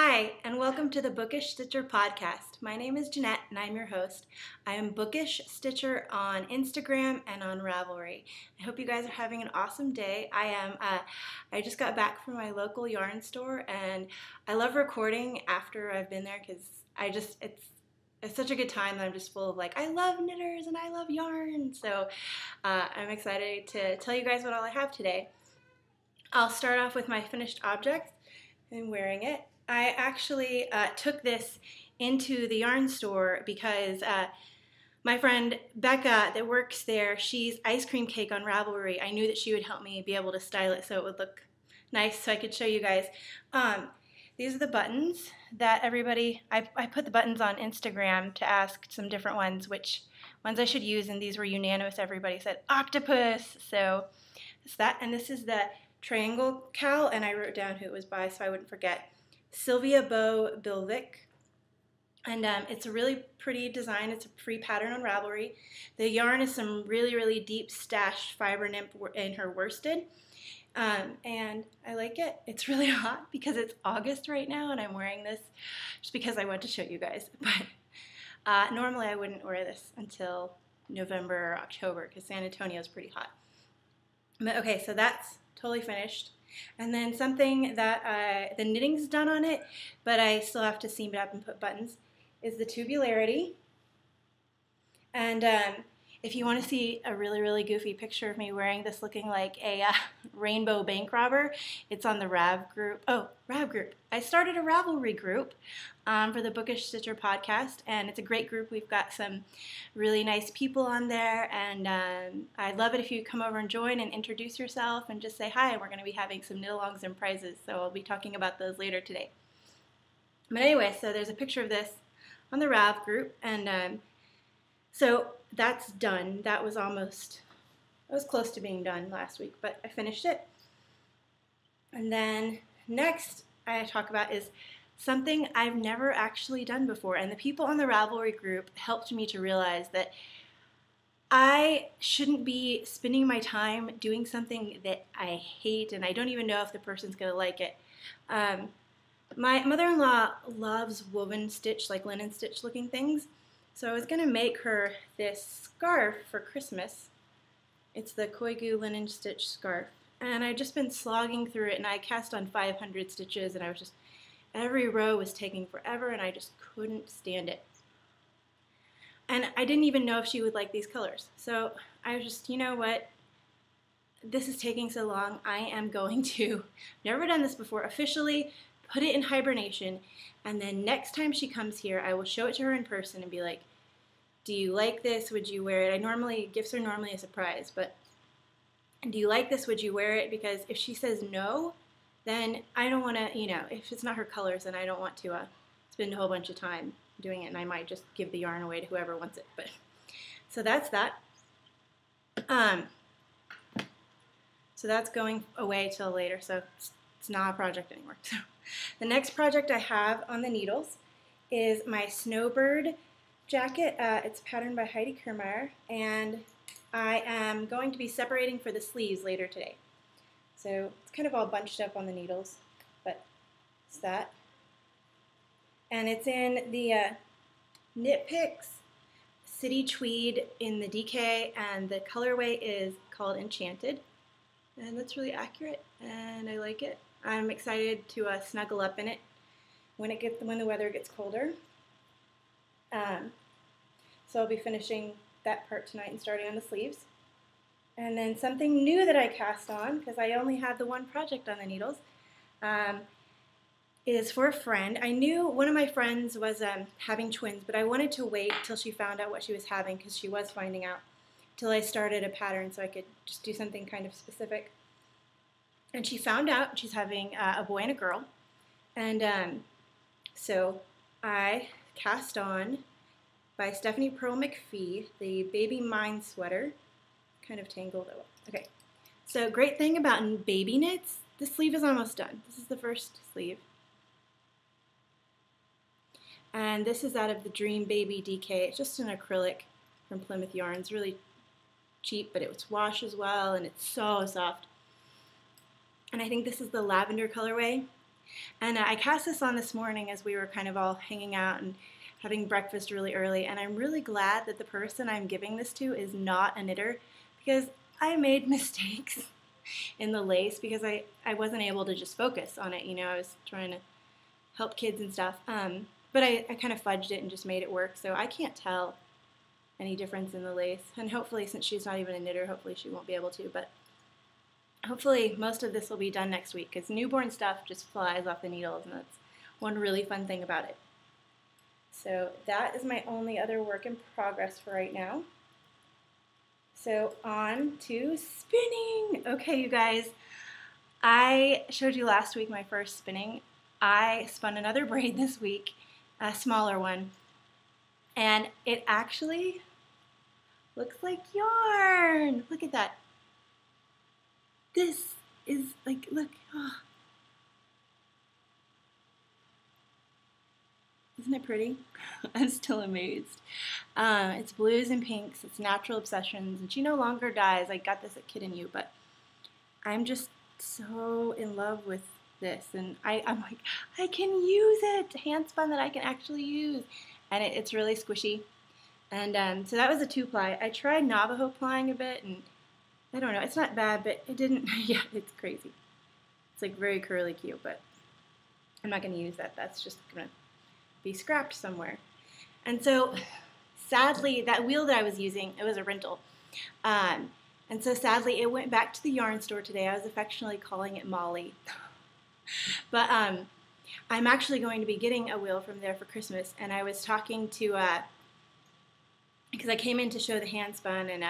Hi, and welcome to the BookishStitcher Podcast. My name is Jeanette, and I'm your host. I am BookishStitcher on Instagram and on Ravelry. I hope you guys are having an awesome day. I just got back from my local yarn store, and I love recording after I've been there because it's such a good time that I'm just full of I love knitters and I love yarn. So I'm excited to tell you guys what all I have today. I'll start off with my finished object and wearing it. I actually took this into the yarn store because my friend Becca that works there, she's ice cream cake on Ravelry. I knew that she would help me be able to style it so it would look nice so I could show you guys. These are the buttons that I put the buttons on Instagram to ask some different ones which ones I should use, and these were unanimous. Everybody said octopus, so it's that. And this is the triangle cowl, and I wrote down who it was by so I wouldn't forget. Sylvia Bo Bilvik, and it's a really pretty design. It's a free pattern on Ravelry. The yarn is some really deep stashed fiber nymph in her worsted, and I like it. It's really hot because it's August right now, and I'm wearing this just because I want to show you guys. But normally I wouldn't wear this until November or October because San Antonio is pretty hot. But okay, so that's totally finished. And then something that the knitting's done on it, but I still have to seam it up and put buttons, is the tubularity. And if you want to see a really goofy picture of me wearing this looking like a rainbow bank robber, it's on the Rav group. Oh, Rav group. I started a Ravelry group for the BookishStitcher Podcast, and it's a great group. We've got some really nice people on there, and I'd love it if you come over and join and introduce yourself and just say hi. We're going to be having some knit-alongs and prizes, so I'll be talking about those later today. But anyway, so there's a picture of this on the Rav group, and so that's done. That was close to being done last week, but I finished it. And then next I talk about is something I've never actually done before, and the people on the Ravelry group helped me to realize that I shouldn't be spending my time doing something that I hate, and I don't even know if the person's going to like it. My mother-in-law loves woven stitch, like linen stitch looking things, so I was going to make her this scarf for Christmas. It's the Koigu linen stitch scarf, and I've just been slogging through it, and I cast on 500 stitches, and every row was taking forever, and I just couldn't stand it. And I didn't even know if she would like these colors. So I was just, you know what? This is taking so long. I am going to, never done this before, officially put it in hibernation, and then next time she comes here, I will show it to her in person and be like, do you like this? Would you wear it? Gifts are normally a surprise, but do you like this? Would you wear it? Because if she says no, then I don't want to, if it's not her colors, then I don't want to spend a whole bunch of time doing it, and I might just give the yarn away to whoever wants it. But so that's that. So that's going away till later, so it's not a project anymore. So the next project I have on the needles is my Snowbird jacket. It's patterned by Heidi Kiermaier, and I am going to be separating for the sleeves later today. So it's kind of all bunched up on the needles, but it's that. And it's in the Knit Picks City Tweed in the DK, and the colorway is called Enchanted. And that's really accurate, and I like it. I'm excited to snuggle up in it when the weather gets colder. So I'll be finishing that part tonight and starting on the sleeves. And then something new that I cast on, because I only had the one project on the needles, is for a friend. I knew one of my friends was having twins, but I wanted to wait till she found out what she was having, because she was finding out, till I started a pattern so I could just do something kind of specific. And she found out she's having a boy and a girl. And so I cast on, by Stephanie Pearl McPhee, the Baby Mine sweater. Kind of tangled. Okay. So great thing about baby knits, the sleeve is almost done. This is the first sleeve. And this is out of the Dream Baby DK. It's just an acrylic from Plymouth Yarns. Really cheap, but it's wash as well, and it's so soft. And I think this is the lavender colorway. And I cast this on this morning as we were kind of all hanging out and having breakfast really early, and I'm really glad that the person I'm giving this to is not a knitter, because I made mistakes in the lace because I wasn't able to just focus on it. You know, I was trying to help kids and stuff, but I kind of fudged it and just made it work, so I can't tell any difference in the lace. And hopefully, since she's not even a knitter, hopefully she won't be able to, but hopefully most of this will be done next week, because newborn stuff just flies off the needles, and that's one really fun thing about it. So that is my only other work in progress for right now. So on to spinning. Okay, you guys, I showed you last week my first spinning. I spun another braid this week, a smaller one, and it actually looks like yarn. Look at that. This is like, look, oh. Isn't it pretty? I'm still amazed. It's blues and pinks, it's Natural Obsessions, and she no longer dyes. I got this at Kid and You, but I'm just so in love with this, and I'm like, I can use it, hand spun that I can actually use, and it's really squishy. And so that was a 2-ply. I tried Navajo plying a bit, and I don't know, it's not bad, but it didn't, yeah, it's crazy. It's like very curly cute, but I'm not going to use that. That's just going to be scrapped somewhere. And so sadly, that wheel that I was using, it was a rental. And so sadly, it went back to the yarn store today. I was affectionately calling it Molly. But I'm actually going to be getting a wheel from there for Christmas. And I was talking to, because I came in to show the hand spun and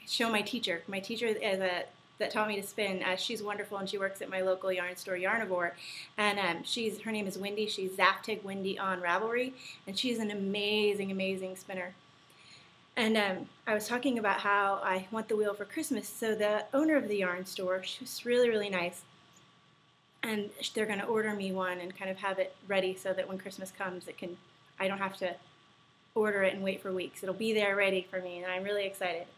show my teacher. My teacher is that taught me to spin. She's wonderful, and she works at my local yarn store, Yarnivore. And her name is Wendy. She's Zaptig Wendy on Ravelry, and she's an amazing, amazing spinner. And I was talking about how I want the wheel for Christmas. So the owner of the yarn store, she was really, really nice, and they're going to order me one and kind of have it ready so that when Christmas comes, I don't have to order it and wait for weeks. It'll be there ready for me, and I'm really excited.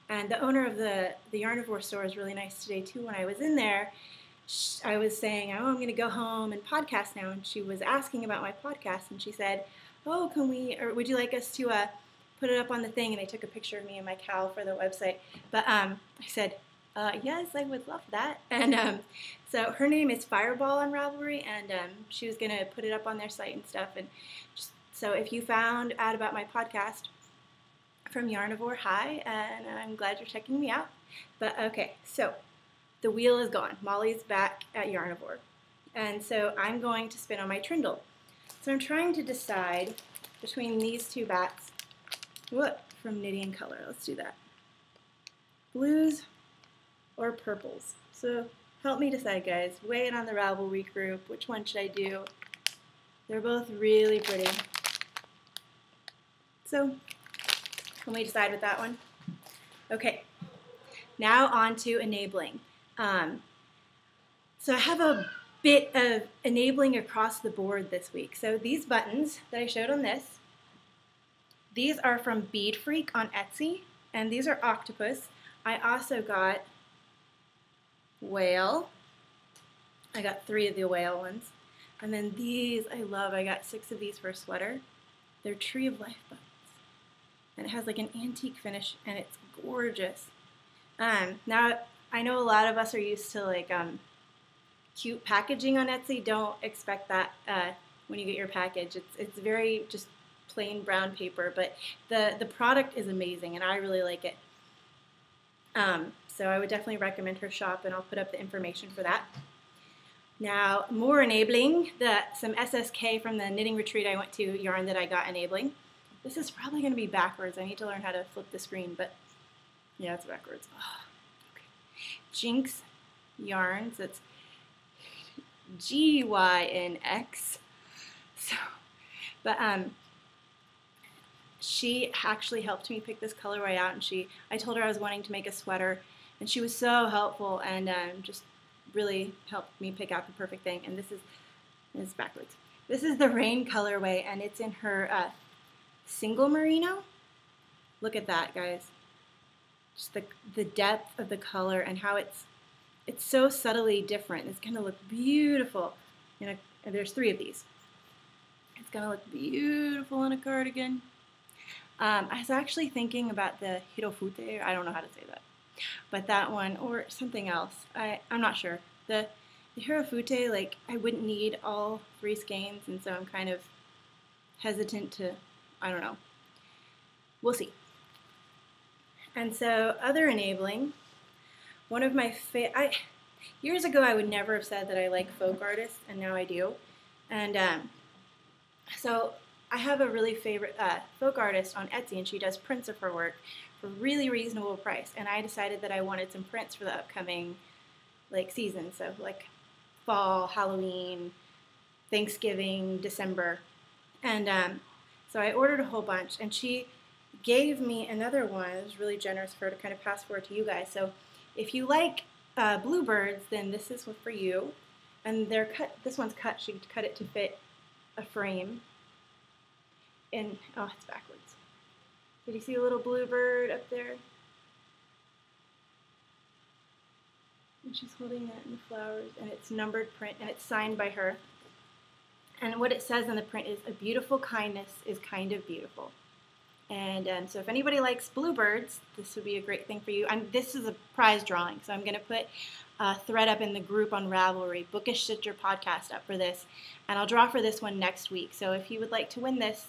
And the owner of the Yarnivore store is really nice today, too. When I was in there, I was saying, oh, I'm going to go home and podcast now. And she was asking about my podcast. And she said, oh, would you like us to put it up on the thing? And they took a picture of me and my cowl for the website. But I said, yes, I would love that. And so her name is Fireball on Ravelry. And she was going to put it up on their site and stuff. And so if you found out about my podcast from Yarnivore, hi, and I'm glad you're checking me out. But okay, so the wheel is gone. Molly's back at Yarnivore. And so I'm going to spin on my trindle. So I'm trying to decide between these two bats. What from Knitting and Color? Let's do that. Blues or purples? So help me decide, guys. Weigh in on the Ravelry group. Which one should I do? They're both really pretty. So can we decide with that one? Okay, now on to enabling. So I have a bit of enabling across the board this week. So these buttons that I showed on this, these are from Bead Freak on Etsy, and these are octopus. I also got whale. I got 3 of the whale ones. And then these I love. I got 6 of these for a sweater. They're Tree of Life buttons. And it has like an antique finish, and it's gorgeous. Now, I know a lot of us are used to like cute packaging on Etsy. Don't expect that when you get your package. It's very just plain brown paper, but the product is amazing, and I really like it. So I would definitely recommend her shop, and I'll put up the information for that. Now, more enabling, some SSK from the knitting retreat I went to, yarn that I got enabling. This is probably going to be backwards. I need to learn how to flip the screen, but yeah, it's backwards. Oh, okay. Gynx yarns. It's Gynx. So, but she actually helped me pick this colorway out, and I told her I was wanting to make a sweater, and she was so helpful and just really helped me pick out the perfect thing. And this is backwards. This is the Rain colorway, and it's in her single merino. Look at that, guys. Just the depth of the color and how it's so subtly different. It's going to look beautiful And there's 3 of these. It's going to look beautiful on a cardigan. I was actually thinking about the Hirofute, I don't know how to say that, but that one, or something else. I'm not sure. The Hirofute, like, I wouldn't need all 3 skeins, and so I'm kind of hesitant to, I don't know. We'll see. And so, other enabling, one of my years ago I would never have said that I like folk artists, and now I do. And so I have a really favorite folk artist on Etsy, and she does prints of her work for really reasonable price. And I decided that I wanted some prints for the upcoming season, so fall, Halloween, Thanksgiving, December. And so I ordered a whole bunch, and she gave me another one. It was really generous of her to kind of pass forward to you guys. So if you like bluebirds, then this is for you. And they're cut. This one's cut. She cut it to fit a frame. And oh, it's backwards. Did you see a little bluebird up there? And she's holding that in the flowers, and it's numbered print, and it's signed by her. And what it says in the print is, "A beautiful kindness is kind of beautiful." And so if anybody likes bluebirds, this would be a great thing for you. This is a prize drawing, so I'm going to put a thread up in the group on Ravelry, BookishStitcher Podcast, up for this. And I'll draw for this one next week. So if you would like to win this,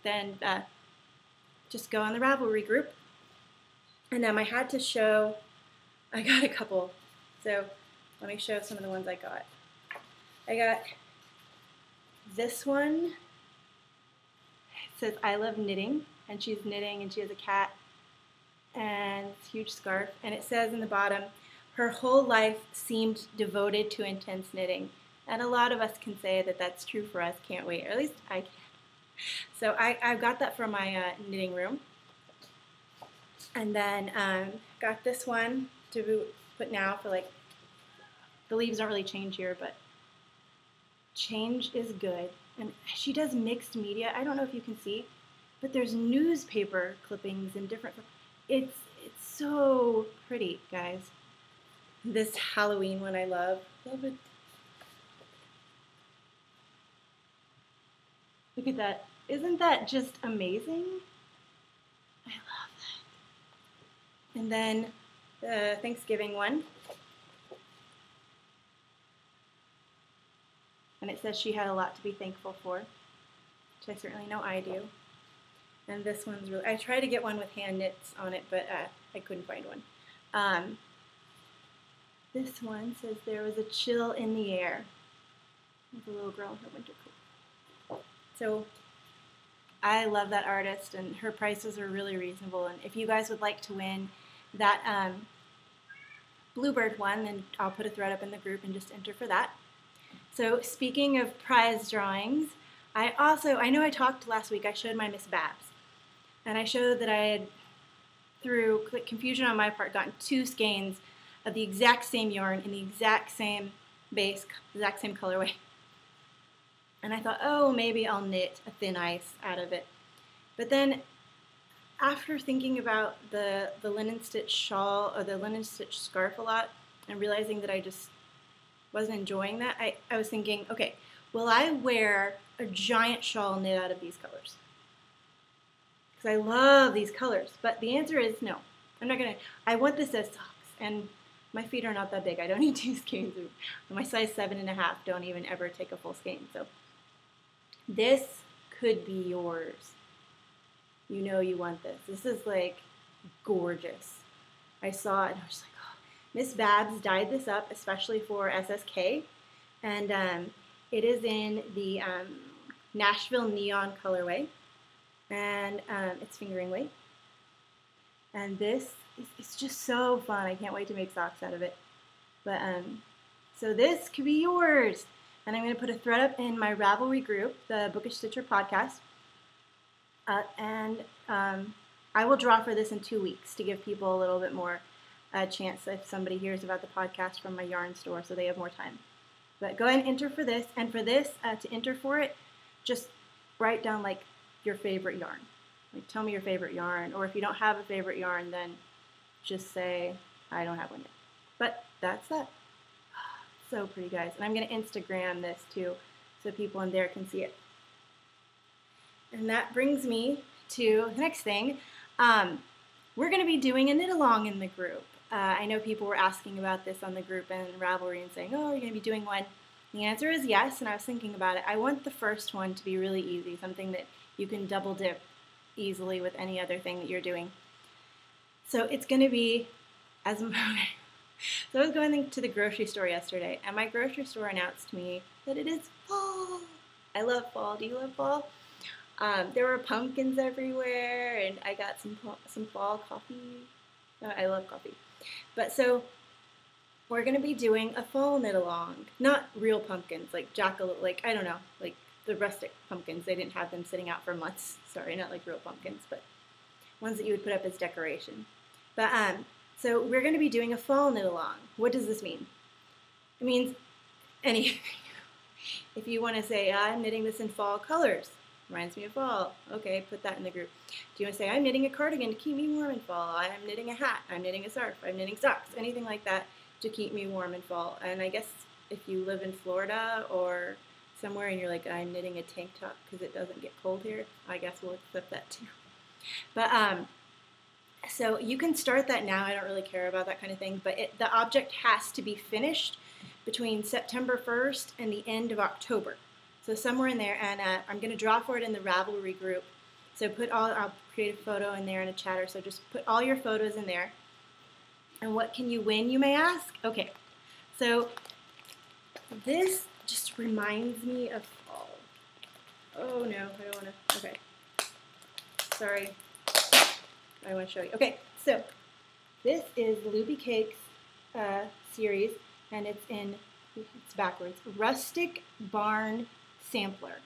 then just go on the Ravelry group. And I had to show, I got a couple. So let me show some of the ones I got. I got this one. It says, "I love knitting." And she's knitting, and she has a cat and this huge scarf. And it says in the bottom, "Her whole life seemed devoted to intense knitting." And a lot of us can say that that's true for us, can't we? Or at least I can. So I've got that for my knitting room. And then got this one to put now for the leaves don't really change here, but change is good. And she does mixed media. I don't know if you can see, but there's newspaper clippings and different. It's so pretty, guys. This Halloween one I love. Love it. Look at that. Isn't that just amazing? I love that. And then the Thanksgiving one. And it says she had a lot to be thankful for, which I certainly know I do. And this one's really, I tried to get one with hand knits on it, but I couldn't find one. This one says, "There was a chill in the air." With a little girl in her winter coat. So I love that artist, and her prices are really reasonable. And if you guys would like to win that bluebird one, then I'll put a thread up in the group and just enter for that. So speaking of prize drawings, I know I talked last week, I showed my Miss Babs. And I showed that I had, through confusion on my part, gotten 2 skeins of the exact same yarn in the exact same base, exact same colorway. And I thought, oh, maybe I'll knit a thin ice out of it. But then, after thinking about the linen stitch shawl or the linen stitch scarf a lot, and realizing that I just wasn't enjoying that, I was thinking, okay, will I wear a giant shawl knit out of these colors? Because I love these colors. But the answer is no. I'm not going to. I want this as socks. And my feet are not that big. I don't need 2 skeins. My size 7.5 don't even ever take a full skein. So this could be yours. You know you want this. This is gorgeous. I saw it and I was like, oh. Miss Babs dyed this up especially for SSK. And it is in the Nashville Neon colorway. And it's fingering weight. And this it's just so fun. I can't wait to make socks out of it. But so this could be yours. And I'm going to put a thread up in my Ravelry group, the BookishStitcher Podcast. And I will draw for this in 2 weeks to give people a little bit more chance if somebody hears about the podcast from my yarn store, so they have more time. But go ahead and enter for this. And for this, to enter for it, just write down your favorite yarn. Tell me your favorite yarn. Or if you don't have a favorite yarn, then just say, I don't have one yet. But that's that. so pretty, guys. And I'm going to Instagram this too so people in there can see it. And that brings me to the next thing. We're going to be doing a knit along in the group. I know people were asking about this on the group and Ravelry and saying, oh, are you going to be doing one? The answer is yes, and I was thinking about it. I want the first one to be really easy, something that you can double dip easily with any other thing that you're doing. So it's going to be, so I was going to the grocery store yesterday, and my grocery store announced to me that it is fall. I love fall. Do you love fall? There were pumpkins everywhere, and I got some fall coffee. Oh, I love coffee. But so we're going to be doing a fall knit along. Not real pumpkins, like I don't know, like the rustic pumpkins. They didn't have them sitting out for months. Sorry, not like real pumpkins, but ones that you would put up as decoration. But so we're going to be doing a fall knit along. What does this mean? It means anything. If you want to say, I'm knitting this in fall colors, reminds me of fall. Okay, put that in the group. Do you want to say, I'm knitting a cardigan to keep me warm in fall? I'm knitting a hat. I'm knitting a scarf. I'm knitting socks. Anything like that to keep me warm in fall. And I guess if you live in Florida or somewhere and you're like, I'm knitting a tank top because it doesn't get cold here, I guess we'll accept that too. But so you can start that now. I don't really care about that kind of thing. But the object has to be finished between September 1st and the end of October. So somewhere in there, and I'm going to draw for it in the Ravelry group. So I'll create a photo in there in a chatter, so just put all your photos in there. And what can you win, you may ask? Okay, so this just reminds me of fall. Oh no, I don't want to, okay. Sorry, I want to show you. Okay, so this is Luby Cake's series, and it's backwards, Rustic Barn Sampler,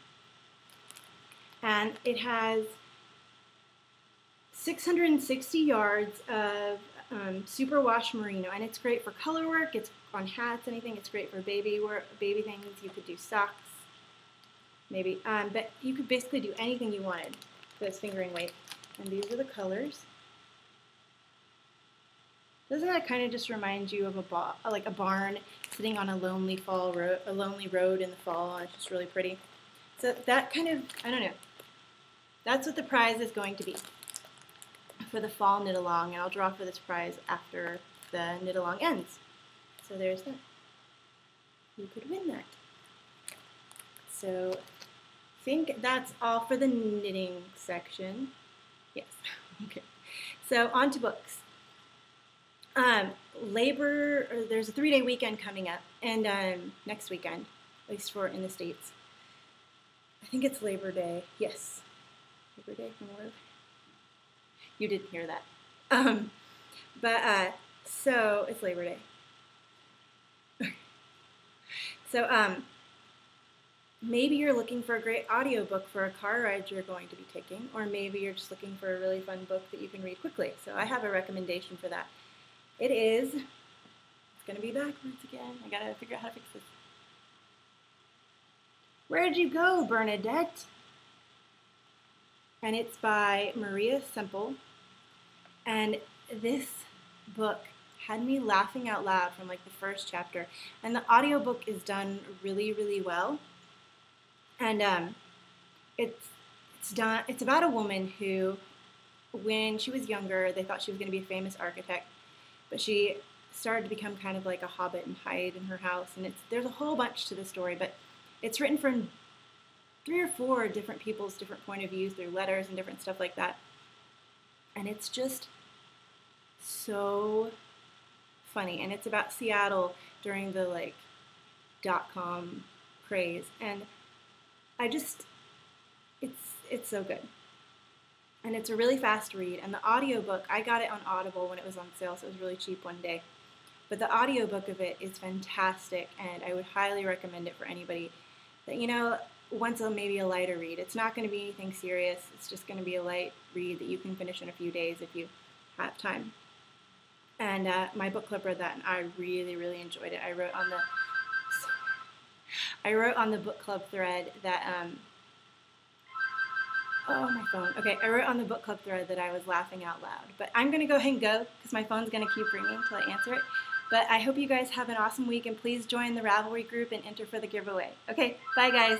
and it has 660 yards of superwash merino, and it's great for color work. It's on hats, anything. It's great for baby things. You could do socks, maybe, but you could basically do anything you wanted. Those fingering weight, and these are the colors. Doesn't that kind of just remind you of a barn sitting on a lonely road in the fall, and it's just really pretty. So that kind of, I don't know. That's what the prize is going to be for the fall knit along, and I'll draw for this prize after the knit along ends. So there's that. You could win that. So I think that's all for the knitting section. Yes. Okay. So on to books. There's a 3-day weekend coming up, and next weekend, at least for in the States. I think it's Labor Day. Yes. Labor Day, Memorial. You didn't hear that. So it's Labor Day. So maybe you're looking for a great audiobook for a car ride you're going to be taking, or maybe you're just looking for a really fun book that you can read quickly. So I have a recommendation for that. It's going to be backwards again. I got to figure out how to fix this. Where'd you go, Bernadette? And it's by Maria Semple. And this book had me laughing out loud from like the first chapter. And the audiobook is done really, really well. And it's about a woman who, when she was younger, they thought she was going to be a famous architect. But she started to become kind of like a hobbit and hide in her house. And there's a whole bunch to the story, but it's written from 3 or 4 different people's different point of views through letters and different stuff like that. And it's just so funny. And it's about Seattle during the like .com craze. And it's so good. And it's a really fast read. And the audiobook, I got it on Audible when it was on sale, so it was really cheap one day. But the audiobook of it is fantastic, and I would highly recommend it for anybody that, wants maybe a lighter read. It's not going to be anything serious. It's just going to be a light read that you can finish in a few days if you have time. And my book club read that, and I really, really enjoyed it. I wrote on the book club thread that oh, my phone. Okay, I wrote on the book club thread that I was laughing out loud. But I'm going to go ahead and go because my phone's going to keep ringing until I answer it. But I hope you guys have an awesome week, and please join the Ravelry group and enter for the giveaway. Okay, bye guys.